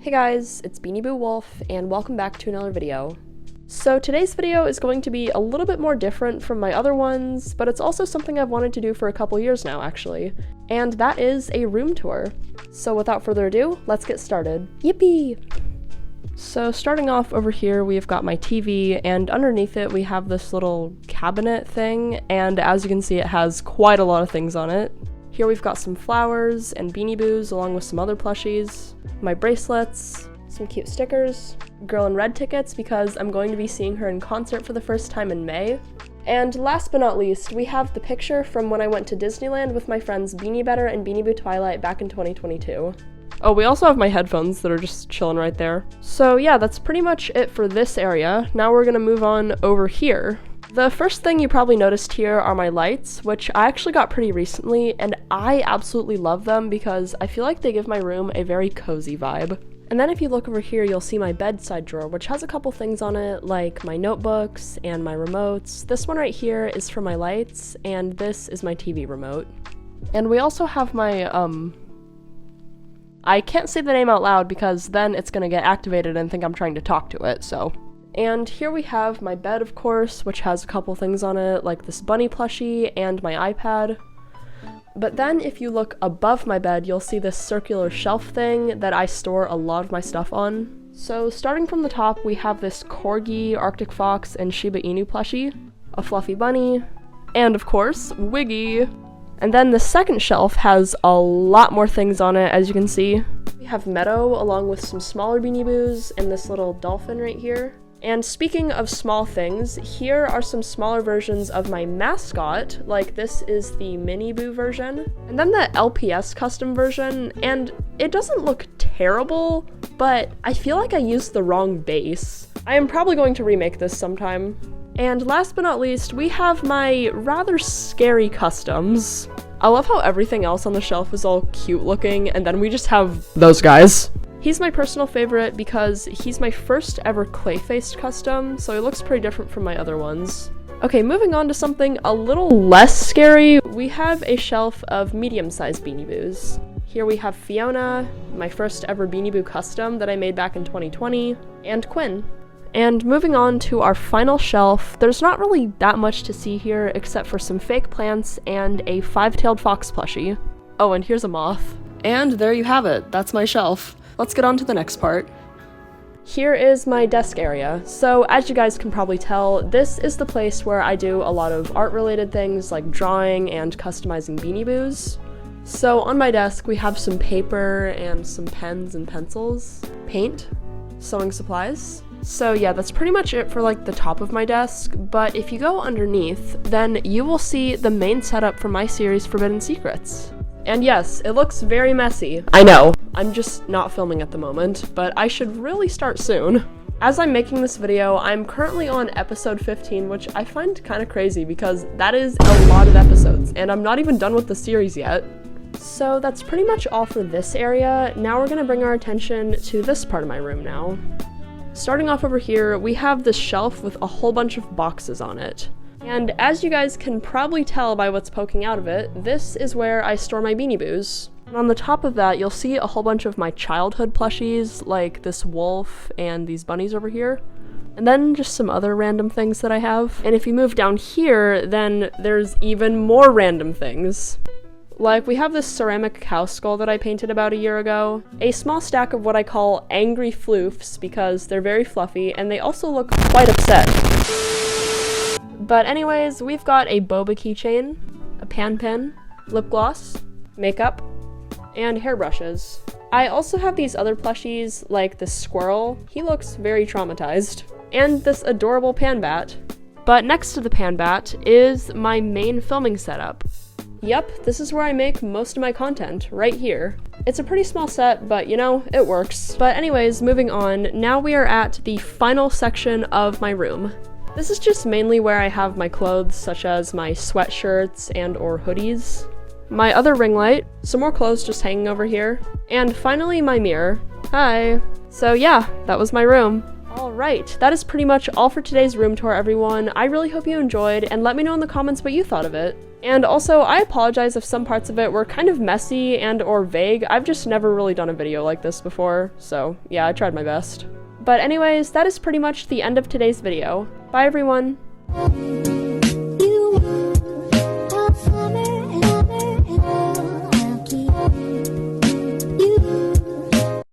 Hey guys, it's Beanie Boo Wolf, and welcome back to another video. So today's video is going to be a little bit more different from my other ones, but it's also something I've wanted to do for a couple years now, actually. And that is a room tour. So without further ado, let's get started. Yippee! So starting off over here, we've got my TV, and underneath it we have this little cabinet thing, and as you can see, it has quite a lot of things on it. Here we've got some flowers and Beanie Boos along with some other plushies, my bracelets, some cute stickers, Girl in Red tickets because I'm going to be seeing her in concert for the first time in May. And last but not least, we have the picture from when I went to Disneyland with my friends Beanie Better and Beanie Boo Twilight back in 2022. Oh, we also have my headphones that are just chilling right there. So yeah, that's pretty much it for this area. Now we're gonna move on over here. The first thing you probably noticed here are my lights, which I actually got pretty recently, and I absolutely love them because I feel like they give my room a very cozy vibe. And then if you look over here, you'll see my bedside drawer, which has a couple things on it, like my notebooks and my remotes. This one right here is for my lights, and this is my TV remote. And we also have my, I can't say the name out loud because then it's gonna get activated and think I'm trying to talk to it, so. And here we have my bed, of course, which has a couple things on it, like this bunny plushie and my iPad. But then if you look above my bed, you'll see this circular shelf thing that I store a lot of my stuff on. So starting from the top, we have this Corgi, Arctic Fox, and Shiba Inu plushie, a fluffy bunny, and of course, Wiggy. And then the second shelf has a lot more things on it, as you can see. We have Meadow along with some smaller Beanie Boos and this little dolphin right here. And speaking of small things, here are some smaller versions of my mascot, like this is the Mini Boo version, and then the LPS custom version, and it doesn't look terrible, but I feel like I used the wrong base. I am probably going to remake this sometime. And last but not least, we have my rather scary customs. I love how everything else on the shelf is all cute looking, and then we just have those guys. He's my personal favorite because he's my first ever clay-faced custom, so he looks pretty different from my other ones. Okay, moving on to something a little less scary, we have a shelf of medium-sized Beanie Boos. Here we have Fiona, my first ever Beanie Boo custom that I made back in 2020, and Quinn. And moving on to our final shelf, there's not really that much to see here except for some fake plants and a five-tailed fox plushie. Oh, and here's a moth. And there you have it, that's my shelf. Let's get on to the next part. Here is my desk area. So as you guys can probably tell, this is the place where I do a lot of art-related things like drawing and customizing Beanie Boos. So on my desk, we have some paper and some pens and pencils, paint, sewing supplies. So yeah, that's pretty much it for like the top of my desk, but if you go underneath, then you will see the main setup for my series Forbidden Secrets. And yes, it looks very messy. I know. I'm just not filming at the moment, but I should really start soon. As I'm making this video, I'm currently on episode 15, which I find kind of crazy because that is a lot of episodes, and I'm not even done with the series yet. So that's pretty much all for this area. Now we're gonna bring our attention to this part of my room now. Starting off over here, we have this shelf with a whole bunch of boxes on it. And as you guys can probably tell by what's poking out of it, this is where I store my Beanie Boos. And on the top of that, you'll see a whole bunch of my childhood plushies, like this wolf and these bunnies over here. And then just some other random things that I have. And if you move down here, then there's even more random things. Like, we have this ceramic cow skull that I painted about a year ago, a small stack of what I call angry floofs because they're very fluffy, and they also look quite upset. But anyways, we've got a boba keychain, a pan pen, lip gloss, makeup, and hairbrushes. I also have these other plushies, like this squirrel. He looks very traumatized. And this adorable pan bat. But next to the pan bat is my main filming setup. Yep, this is where I make most of my content, right here. It's a pretty small set, but you know, it works. But anyways, moving on, now we are at the final section of my room. This is just mainly where I have my clothes, such as my sweatshirts and or hoodies, my other ring light, some more clothes just hanging over here, and finally my mirror. Hi! So yeah, that was my room. Alright, that is pretty much all for today's room tour, everyone. I really hope you enjoyed, and let me know in the comments what you thought of it. And also, I apologize if some parts of it were kind of messy and or vague. I've just never really done a video like this before, so yeah, I tried my best. But anyways, that is pretty much the end of today's video. Bye everyone!